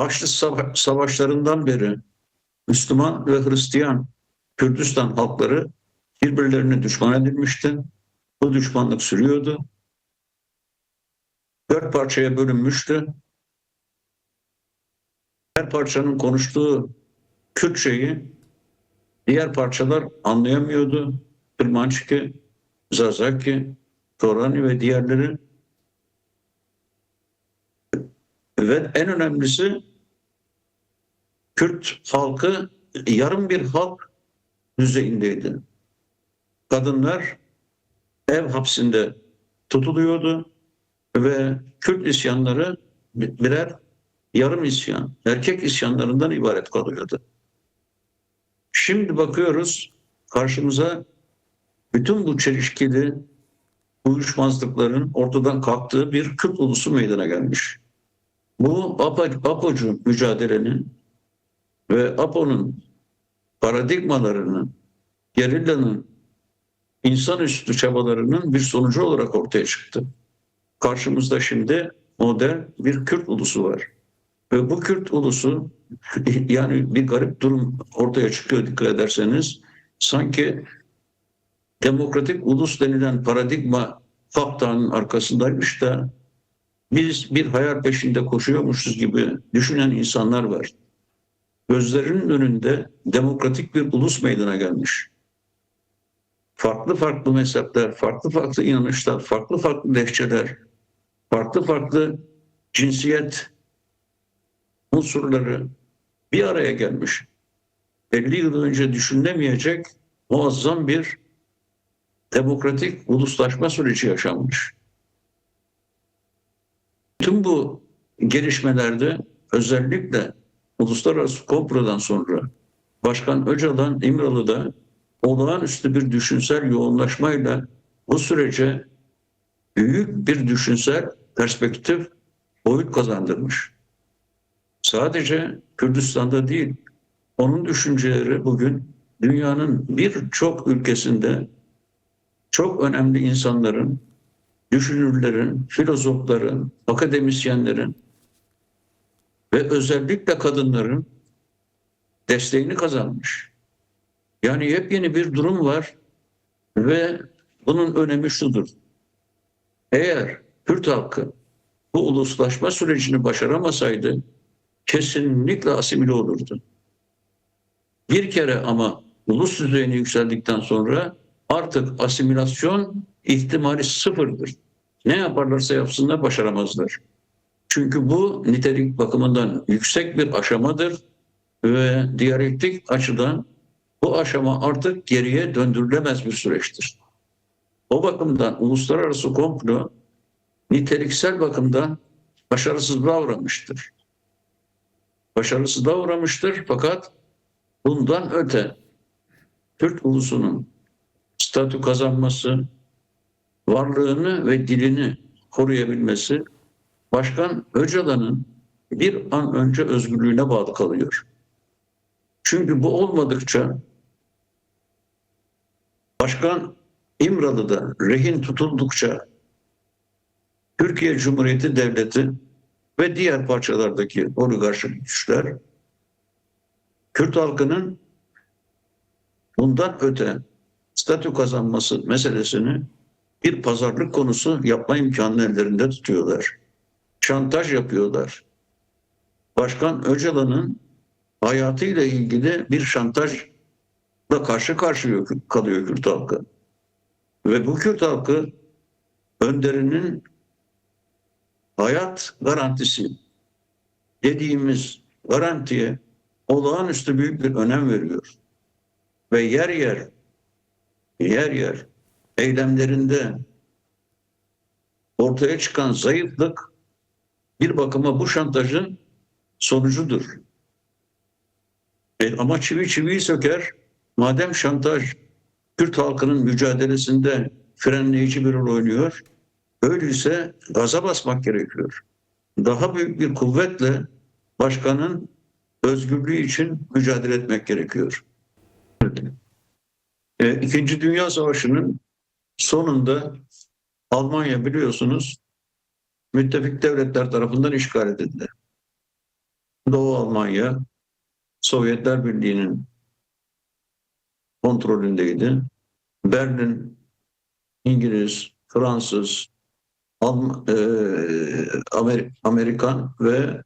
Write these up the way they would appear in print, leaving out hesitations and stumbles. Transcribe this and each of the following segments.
Haçlı Savaşlarından beri Müslüman ve Hristiyan Kürdistan halkları birbirlerine düşman edilmişti. Bu düşmanlık sürüyordu. Dört parçaya bölünmüştü. Her parçanın konuştuğu Kürtçeyi diğer parçalar anlayamıyordu. Kırmançki, Zazaki, Torani ve diğerleri. Ve en önemlisi Kürt halkı yarım bir halk düzeyindeydi. Kadınlar ev hapsinde tutuluyordu ve Kürt isyanları birer yarım isyan, erkek isyanlarından ibaret kalıyordu. Şimdi bakıyoruz karşımıza bütün bu çelişkili uyuşmazlıkların ortadan kalktığı bir Kürt ulusu meydana gelmiş. Bu APO'cu mücadelenin ve APO'nun paradigmalarının, gerillanın insanüstü çabalarının bir sonucu olarak ortaya çıktı. Karşımızda şimdi modern bir Kürt ulusu var. Ve bu Kürt ulusu yani bir garip durum ortaya çıkıyor dikkat ederseniz. Sanki demokratik ulus denilen paradigma faktanın arkasındaymış da biz bir hayal peşinde koşuyormuşuz gibi düşünen insanlar var. Gözlerinin önünde demokratik bir ulus meydana gelmiş. Farklı farklı mezhepler, farklı farklı inanışlar, farklı farklı lehçeler, farklı farklı cinsiyet unsurları bir araya gelmiş. 50 yıl önce düşünülemeyecek muazzam bir demokratik uluslaşma süreci yaşanmış. Tüm bu gelişmelerde özellikle uluslararası komplodan sonra Başkan Öcalan İmralı'da olağanüstü bir düşünsel yoğunlaşmayla bu sürece büyük bir düşünsel perspektif boyut kazandırmış. Sadece Kürdistan'da değil, onun düşünceleri bugün dünyanın birçok ülkesinde çok önemli insanların, düşünürlerin, filozofların, akademisyenlerin ve özellikle kadınların desteğini kazanmış. Yani yepyeni bir durum var ve bunun önemi şudur. Eğer Kürt halkı bu uluslaşma sürecini başaramasaydı kesinlikle asimile olurdu. Bir kere ama ulus düzeyine yükseldikten sonra artık asimilasyon ihtimali sıfırdır. Ne yaparlarsa yapsınlar başaramazlar. Çünkü bu nitelik bakımından yüksek bir aşamadır ve diyalektik açıdan bu aşama artık geriye döndürülemez bir süreçtir. O bakımdan uluslararası komplo niteliksel bakımdan başarısızlığa uğramıştır. Başarısızlığa uğramıştır fakat bundan öte Türk ulusunun statü kazanması, varlığını ve dilini koruyabilmesi Başkan Öcalan'ın bir an önce özgürlüğüne bağlı kalıyor. Çünkü bu olmadıkça Başkan İmralı'da rehin tutuldukça Türkiye Cumhuriyeti Devleti ve diğer parçalardaki oligarşik güçler Kürt halkının bundan öte statü kazanması meselesini bir pazarlık konusu yapma imkanını ellerinde tutuyorlar. Şantaj yapıyorlar. Başkan Öcalan'ın hayatıyla ilgili bir şantajla karşı karşıya kalıyor Kürt halkı. Ve bu Kürt halkı önderinin hayat garantisi dediğimiz garantiye olağanüstü büyük bir önem veriyor. Ve yer yer eylemlerinde ortaya çıkan zayıflık bir bakıma bu şantajın sonucudur. Ama çivi çiviyi söker. Madem şantaj Kürt halkının mücadelesinde frenleyici bir rol oynuyor, öyleyse gaza basmak gerekiyor. Daha büyük bir kuvvetle başkanın özgürlüğü için mücadele etmek gerekiyor. İkinci Dünya Savaşı'nın sonunda Almanya biliyorsunuz müttefik devletler tarafından işgal edildi. Doğu Almanya Sovyetler Birliği'nin kontrolündeydi. Berlin İngiliz, Fransız, Amerikan ve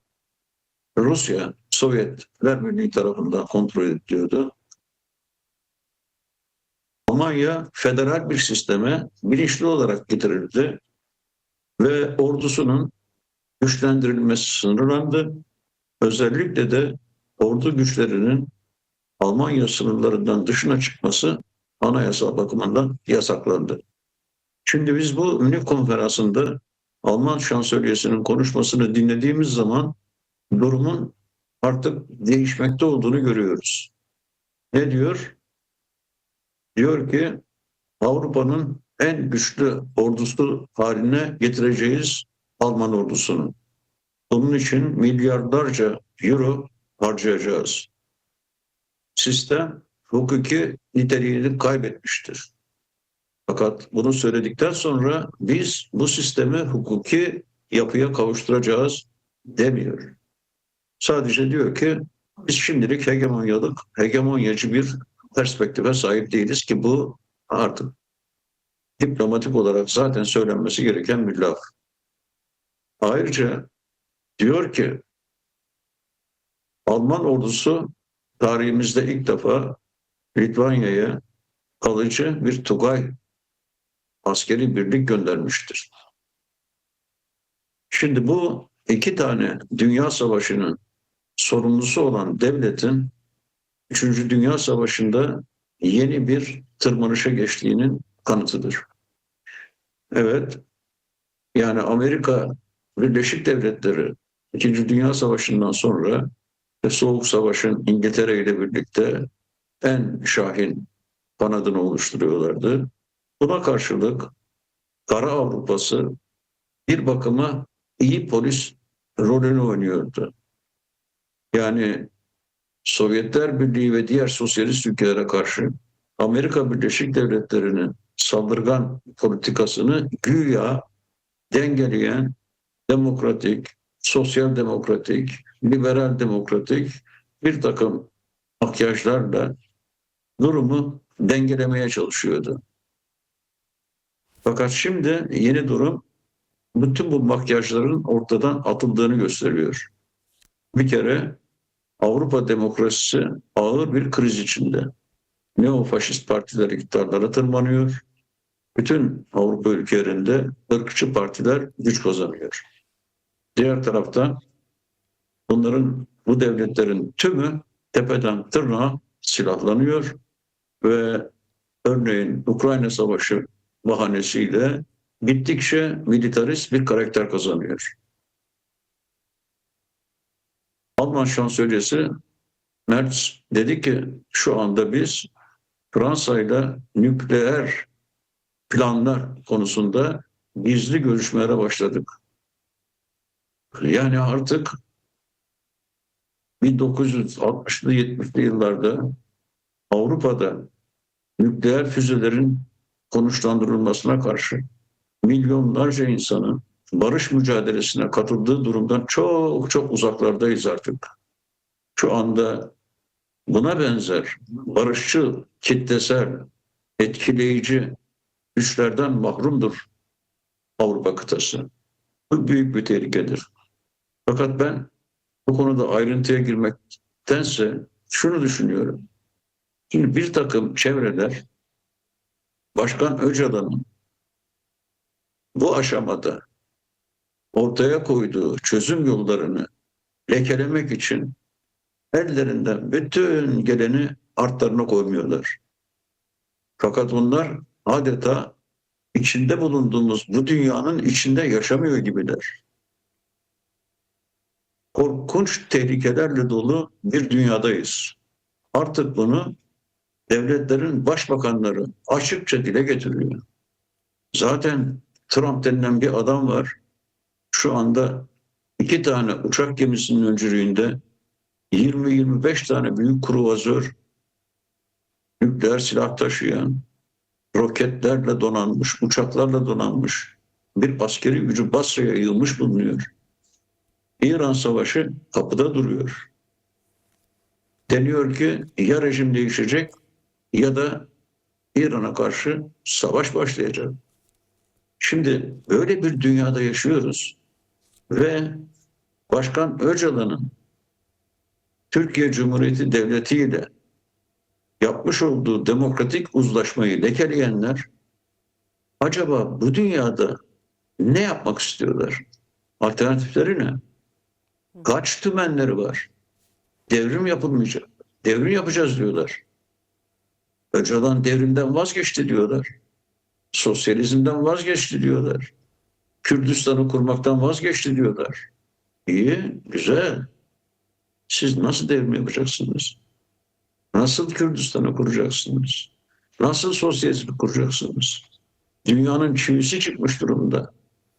Rusya Sovyetler Birliği tarafından kontrol ediliyordu. Almanya federal bir sisteme bilinçli olarak getirildi ve ordusunun güçlendirilmesi sınırlandı. Özellikle de ordu güçlerinin Almanya sınırlarından dışına çıkması anayasal bakımından yasaklandı. Şimdi biz bu Münih Konferansı'nda Alman şansölyesinin konuşmasını dinlediğimiz zaman durumun artık değişmekte olduğunu görüyoruz. Ne diyor? Diyor ki Avrupa'nın en güçlü ordusu haline getireceğiz Alman ordusunu. Bunun için milyarlarca euro harcayacağız. Sistem hukuki niteliğini kaybetmiştir. Fakat bunu söyledikten sonra biz bu sistemi hukuki yapıya kavuşturacağız demiyor. Sadece diyor ki biz şimdilik hegemonyacı bir perspektife sahip değiliz ki bu artık diplomatik olarak zaten söylenmesi gereken bir laf. Ayrıca diyor ki Alman ordusu tarihimizde ilk defa Litvanya'ya kalıcı bir Tugay askeri birlik göndermiştir. Şimdi bu iki tane Dünya Savaşı'nın sorumlusu olan devletin Üçüncü Dünya Savaşı'nda yeni bir tırmanışa geçtiğinin kanıtıdır. Evet, yani Amerika Birleşik Devletleri İkinci Dünya Savaşı'ndan sonra Soğuk Savaş'ın İngiltere ile birlikte en şahin kanadını oluşturuyorlardı. Buna karşılık Kara Avrupa'sı bir bakıma iyi polis rolünü oynuyordu. Yani Sovyetler Birliği ve diğer sosyalist ülkelere karşı Amerika Birleşik Devletleri'nin saldırgan politikasını güya dengeleyen demokratik, sosyal demokratik, liberal demokratik bir takım makyajlarla durumu dengelemeye çalışıyordu. Fakat şimdi yeni durum bütün bu makyajların ortadan atıldığını gösteriyor. Bir kere Avrupa demokrasisi ağır bir kriz içinde. Neofaşist partiler iktidarlara tırmanıyor. Bütün Avrupa ülkelerinde ırkçı partiler güç kazanıyor. Diğer tarafta bu devletlerin tümü tepeden tırnağa silahlanıyor ve örneğin Ukrayna Savaşı bahanesiyle gittikçe militarist bir karakter kazanıyor. Alman şansölyesi Merz dedi ki şu anda biz Fransa ile nükleer planlar konusunda gizli görüşmelere başladık. Yani artık 1960'lı 70'li yıllarda Avrupa'da nükleer füzelerin konuşlandırılmasına karşı milyonlarca insanın barış mücadelesine katıldığı durumdan çok çok uzaklardayız artık. Şu anda buna benzer barışçı, kitlesel, etkileyici güçlerden mahrumdur Avrupa kıtası. Bu büyük bir tehlikedir. Fakat ben bu konuda ayrıntıya girmektense şunu düşünüyorum. Şimdi bir takım çevreler Başkan Öcalan'ın bu aşamada ortaya koyduğu çözüm yollarını lekelemek için ellerinden bütün geleni artlarına koymuyorlar. Fakat bunlar adeta içinde bulunduğumuz bu dünyanın içinde yaşamıyor gibiler. Korkunç tehlikelerle dolu bir dünyadayız. Artık bunu devletlerin başbakanları açıkça dile getiriyor. Zaten Trump denilen bir adam var. Şu anda 2 tane uçak gemisinin öncülüğünde 20-25 tane büyük kruvazör, nükleer silah taşıyan, roketlerle donanmış, uçaklarla donanmış bir askeri gücü Basra'ya yığılmış bulunuyor. İran Savaşı kapıda duruyor. Deniyor ki ya rejim değişecek ya da İran'a karşı savaş başlayacak. Şimdi böyle bir dünyada yaşıyoruz ve Başkan Öcalan'ın Türkiye Cumhuriyeti Devleti ile yapmış olduğu demokratik uzlaşmayı lekeleyenler acaba bu dünyada ne yapmak istiyorlar? Alternatifleri ne? Kaç tümenleri var? Devrim yapılmayacak. Devrim yapacağız diyorlar. Öcalan devrimden vazgeçti diyorlar. Sosyalizmden vazgeçti diyorlar. Kürdistan'ı kurmaktan vazgeçti diyorlar. İyi, güzel. Siz nasıl devrim yapacaksınız? Nasıl Kürdistan'ı kuracaksınız? Nasıl sosyalizmi kuracaksınız? Dünyanın çivisi çıkmış durumda.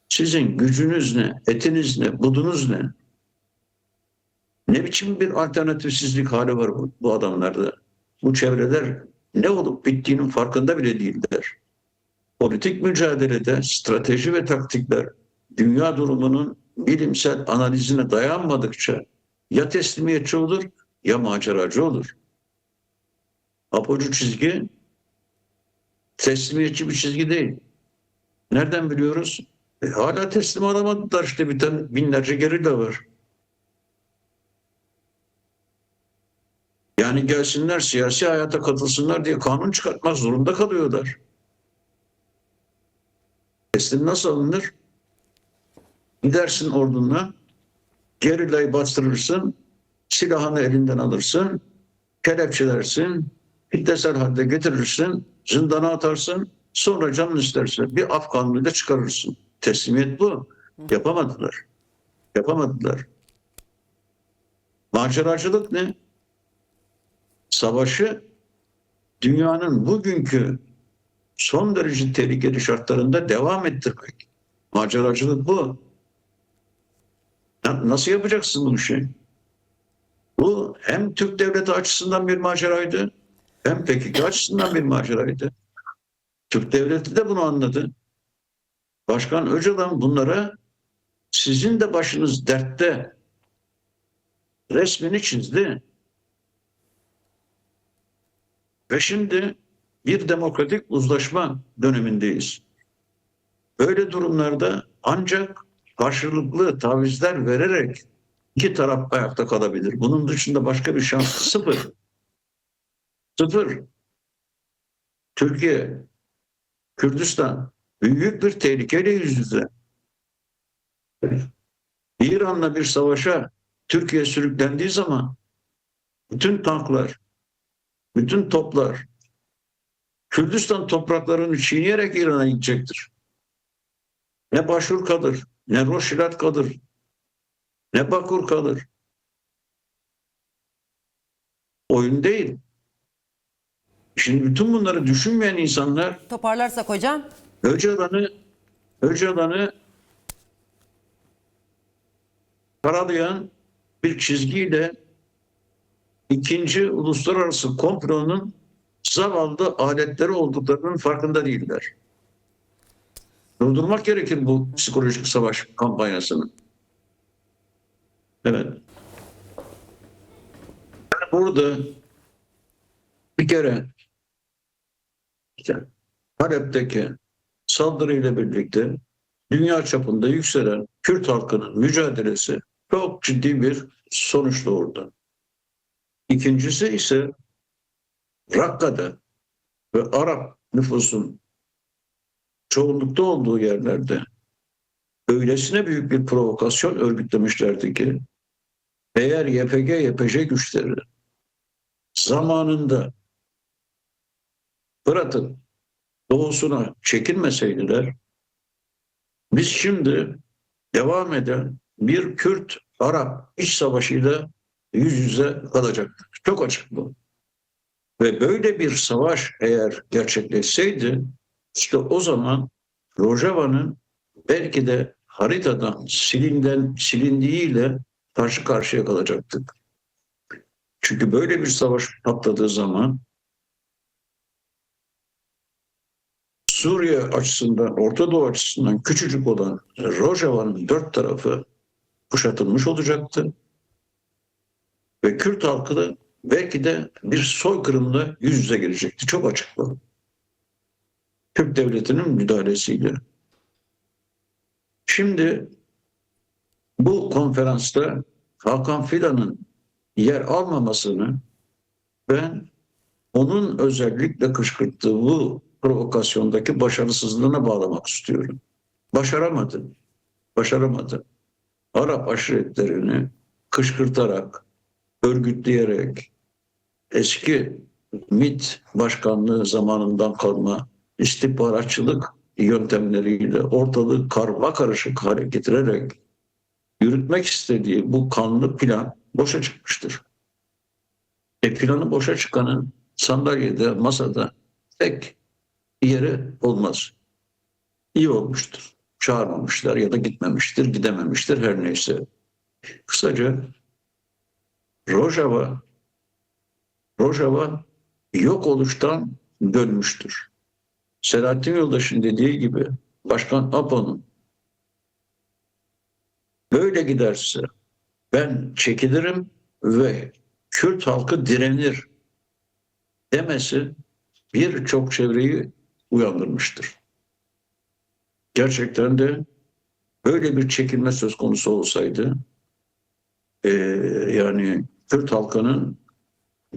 Sizin gücünüz ne? Etiniz ne? Budunuz ne? Ne biçim bir alternatifsizlik hali var bu adamlarda? Bu çevreler ne olup bittiğinin farkında bile değiller. Politik mücadelede strateji ve taktikler dünya durumunun bilimsel analizine dayanmadıkça ya teslimiyetçi olur ya maceracı olur. Apocu çizgi teslimiyetçi bir çizgi değil. Nereden biliyoruz? Hala teslim alamadılar işte biten binlerce gerilla var. Yani gelsinler siyasi hayata katılsınlar diye kanun çıkartmak zorunda kalıyorlar. Teslim nasıl alınır? Gidersin orduna, gerillayı bastırırsın, silahını elinden alırsın, kelepçelersin, kitlesel halde getirirsin, zindana atarsın, sonra canın isterse bir af kanunuyla çıkarırsın. Teslimiyet bu. Yapamadılar. Yapamadılar. Maceracılık ne? Savaşı dünyanın bugünkü son derece tehlikeli şartlarında devam ettirmek. Maceracılık bu. Nasıl yapacaksın bu işi? Bu hem Türk devleti açısından bir maceraydı, hem PKK açısından bir maceraydı. Türk devleti de bunu anladı. Başkan Öcalan bunlara sizin de başınız dertte resmini çizdi. Ve şimdi bir demokratik uzlaşma dönemindeyiz. Böyle durumlarda ancak karşılıklı tavizler vererek iki taraf ayakta kalabilir. Bunun dışında başka bir şans sıfır. Sıfır. Türkiye, Kürdistan büyük bir tehlikeyle yüz yüze. İran'la bir savaşa Türkiye sürüklendiği zaman bütün tanklar, bütün toplar Kürdistan topraklarını çiğneyerek İran'a gidecektir. Ne Başur kalır, ne Roşilat kalır, ne Bakur kalır. Oyun değil. Şimdi bütün bunları düşünmeyen insanlar Toparlarsak hocam. Öcalan'ı karalayan bir çizgiyle ikinci uluslararası komplonun zavallı aletleri olduklarının farkında değiller. Durdurmak gerekir bu psikolojik savaş kampanyasını. Evet. Yani burada bir kere işte Halep'teki saldırıyla birlikte dünya çapında yükselen Kürt halkının mücadelesi çok ciddi bir sonuç doğurdu. İkincisi ise Rakka'da ve Arap nüfusun çoğunlukta olduğu yerlerde öylesine büyük bir provokasyon örgütlemişlerdi ki eğer YPG, YPJ güçleri zamanında Fırat'ın doğusuna çekilmeseydiler biz şimdi devam eden bir Kürt-Arap iç savaşıyla yüz yüze kalacaktık. Çok açık bu. Ve böyle bir savaş eğer gerçekleşseydi işte o zaman Rojava'nın belki de haritadan silindiğiyle karşı karşıya kalacaktık. Çünkü böyle bir savaş patladığı zaman Suriye açısından, Orta Doğu açısından küçücük olan Rojava'nın dört tarafı kuşatılmış olacaktı. Ve Kürt halkı da belki de bir soykırımla yüz yüze gelecekti. Çok açık bu. Türk devletinin müdahalesiyle. Şimdi bu konferansta Hakan Fidan'ın yer almamasını ben onun özellikle kışkırttığı bu provokasyondaki başarısızlığına bağlamak istiyorum. Başaramadı. Başaramadı. Arap aşiretlerini kışkırtarak, örgütleyerek, eski MİT başkanlığı zamanından kalma istihbaratçılık yöntemleriyle ortalığı karma karışık hale getirerek yürütmek istediği bu kanlı plan boşa çıkmıştır. Planı boşa çıkanın sandalyede, masada tek yeri olmaz. İyi olmuştur. Çağırmamışlar ya da gitmemiştir, gidememiştir her neyse. Kısaca Rojava yok oluştan dönmüştür. Selahattin Yoldaş'ın dediği gibi Başkan Apo'nun böyle giderse ben çekilirim ve Kürt halkı direnir demesi birçok çevreyi uyandırmıştır. Gerçekten de böyle bir çekilme söz konusu olsaydı yani Kürt halkının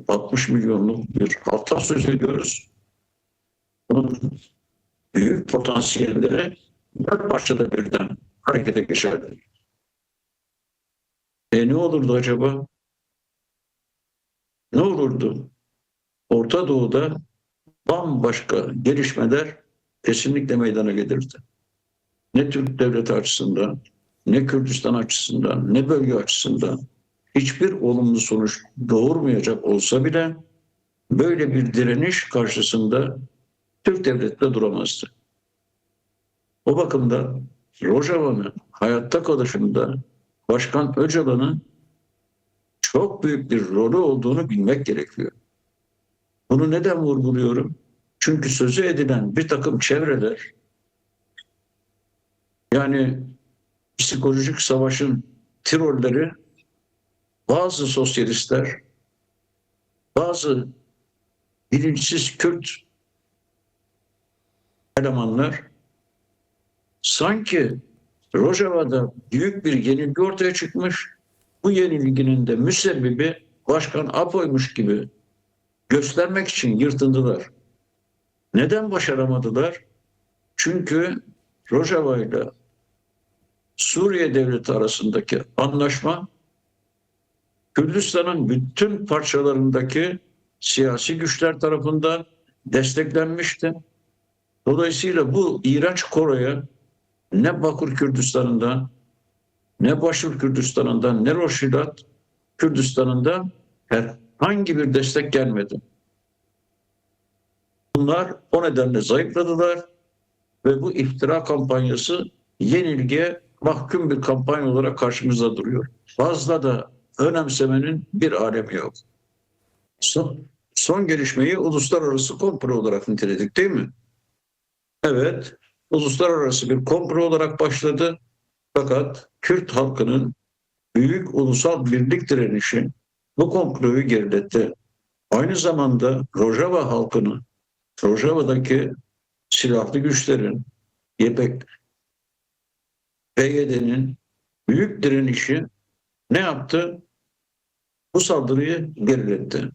60 milyonluk bir halktan söz ediyoruz. Bunun büyük potansiyelleri dört parçada birden harekete geçerdi. Ne olurdu acaba? Ne olurdu? Orta Doğu'da bambaşka gelişmeler kesinlikle meydana gelirdi. Ne Türk devleti açısından, ne Kürdistan açısından, ne bölge açısından hiçbir olumlu sonuç doğurmayacak olsa bile böyle bir direniş karşısında Türk devleti de duramazdı. O bakımdan Rojava'nın hayatta kalışında Başkan Öcalan'ın çok büyük bir rolü olduğunu bilmek gerekiyor. Bunu neden vurguluyorum? Çünkü sözü edilen bir takım çevreler, yani psikolojik savaşın tirolleri, bazı sosyalistler, bazı bilinçsiz Kürt elemanlar sanki Rojava'da büyük bir yenilgi ortaya çıkmış, bu yenilginin de müsebbibi Başkan Apo'ymuş gibi göstermek için yırtındılar. Neden başaramadılar? Çünkü Rojava ile Suriye devleti arasındaki anlaşma Kürdistan'ın bütün parçalarındaki siyasi güçler tarafından desteklenmişti. Dolayısıyla bu iğrenç koroya ne Bakur Kürdistan'ından, ne Başur Kürdistan'ından, ne Roşilat Kürdistan'ından herhangi bir destek gelmedi. Bunlar o nedenle zayıfladılar ve bu iftira kampanyası yenilgiye mahkum bir kampanya olarak karşımızda duruyor. Fazla da önemsemenin bir alemi yok. Son gelişmeyi uluslararası komplo olarak niteledik, değil mi? Evet, uluslararası bir komplo olarak başladı. Fakat Kürt halkının büyük ulusal birlik direnişi bu komployu geriletti. Aynı zamanda Rojava halkının, Rojava'daki silahlı güçlerin, YPG, PYD'nin büyük direnişi ne yaptı? Bu saldırıyı geriletti.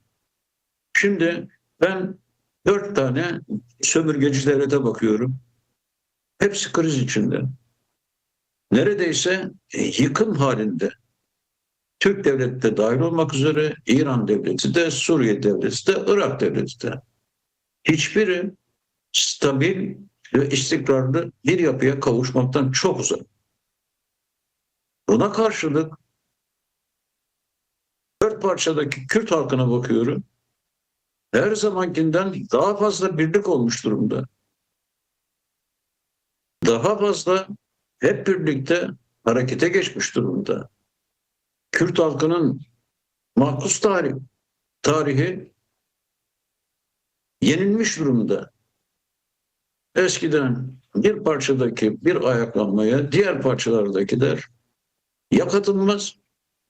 Şimdi ben 4 tane sömürgeci devlete bakıyorum. Hepsi kriz içinde. Neredeyse yıkım halinde. Türk devleti de dahil olmak üzere İran devleti de, Suriye devleti de, Irak devleti de. Hiçbiri stabil ve istikrarlı bir yapıya kavuşmaktan çok uzak. Buna karşılık 4 parçadaki Kürt halkına bakıyorum. Her zamankinden daha fazla birlik olmuş durumda. Daha fazla hep birlikte harekete geçmiş durumda. Kürt halkının mahpus tarihi yenilmiş durumda. Eskiden bir parçadaki bir ayaklanmaya diğer parçalardakiler Ya katılmaz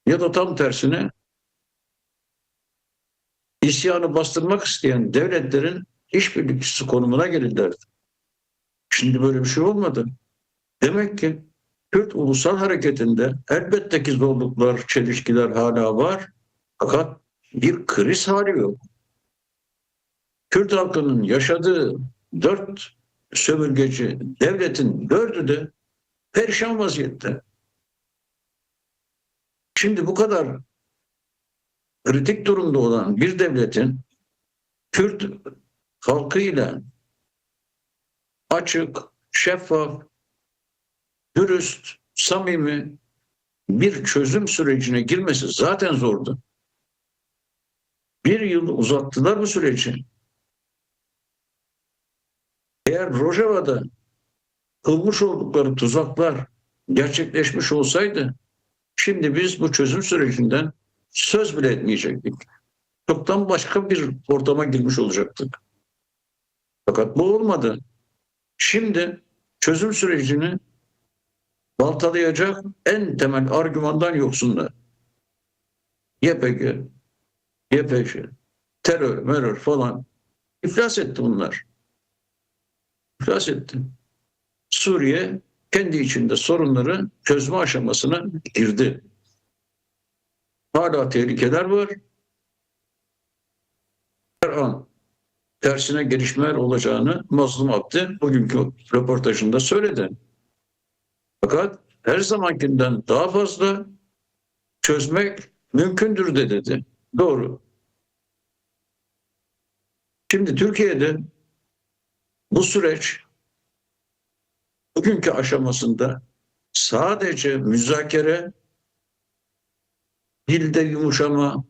ya da tam tersine isyanı bastırmak isteyen devletlerin işbirlikçisi konumuna gelirlerdi. Şimdi böyle bir şey olmadı. Demek ki Kürt ulusal hareketinde elbette ki zorluklar, çelişkiler hala var. Fakat bir kriz hali yok. Kürt halkının yaşadığı 4 sömürgeci devletin 4'ü de perişan vaziyette. Şimdi bu kadar kritik durumda olan bir devletin Kürt halkıyla açık, şeffaf, dürüst, samimi bir çözüm sürecine girmesi zaten zordu. 1 yıl uzattılar bu süreci. Eğer Rojava'da kılmış oldukları tuzaklar gerçekleşmiş olsaydı, şimdi biz bu çözüm sürecinden söz bile etmeyecektik. Çoktan başka bir ortama girmiş olacaktık. Fakat bu olmadı. Şimdi çözüm sürecini baltalayacak en temel argümandan yoksunlar. YPG, YPG, terör falan iflas etti bunlar. İflas etti. Suriye kendi içinde sorunları çözme aşamasına girdi. Hala tehlikeler var. Her an tersine gelişmeler olacağını Mazlum Abdi bugünkü röportajında söyledi. Fakat her zamankinden daha fazla çözmek mümkündür de dedi. Doğru. Şimdi Türkiye'de bu süreç bugünkü aşamasında sadece müzakere, dilde yumuşama,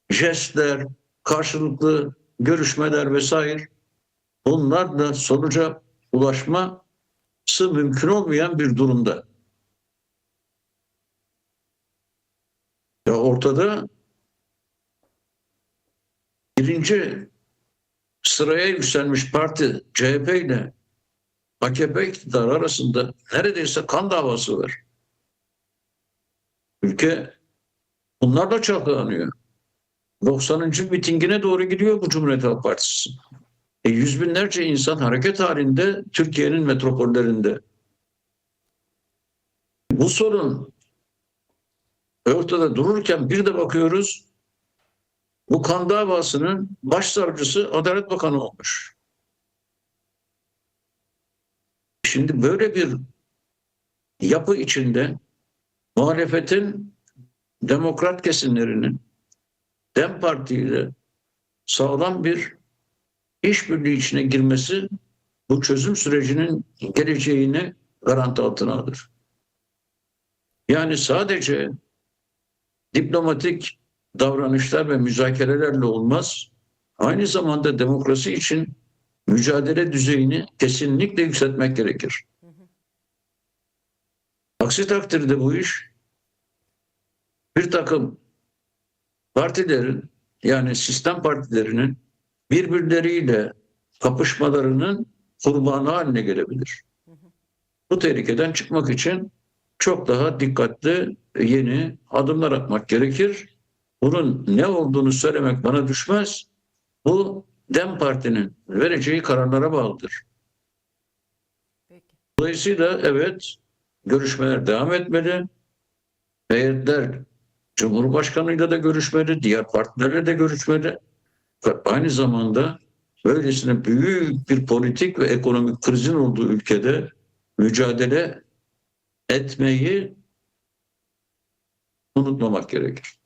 jestler, karşılıklı görüşmeler vesaire, bunlarla sonuca ulaşması mümkün olmayan bir durumda. Ya ortada birinci sıraya yükselmiş parti CHP ile AKP iktidarı arasında neredeyse kan davası var. Ülke bunlarla çalkalanıyor. 90. mitingine doğru gidiyor bu Cumhuriyet Halk Partisi. Yüz binlerce insan hareket halinde Türkiye'nin metropollerinde. Bu sorun ortada dururken bir de bakıyoruz, bu kan davasının başsavcısı Adalet Bakanı olmuş. Şimdi böyle bir yapı içinde muhalefetin, demokrat kesimlerinin DEM Parti ile sağlam bir işbirliği içine girmesi bu çözüm sürecinin geleceğini garanti altına alır. Yani sadece diplomatik davranışlar ve müzakerelerle olmaz. Aynı zamanda demokrasi için mücadele düzeyini kesinlikle yükseltmek gerekir. Aksi takdirde bu iş bir takım partilerin, yani sistem partilerinin birbirleriyle kapışmalarının kurbanı haline gelebilir. Bu tehlikeden çıkmak için çok daha dikkatli, yeni adımlar atmak gerekir. Bunun ne olduğunu söylemek bana düşmez. Bu DEM Parti'nin vereceği kararlara bağlıdır. Peki. Dolayısıyla evet, görüşmeler devam etmeli. Heyetler Cumhurbaşkanıyla da görüşmeli, diğer partilerle de görüşmeli. Aynı zamanda böylesine büyük bir politik ve ekonomik krizin olduğu ülkede mücadele etmeyi unutmamak gerekir.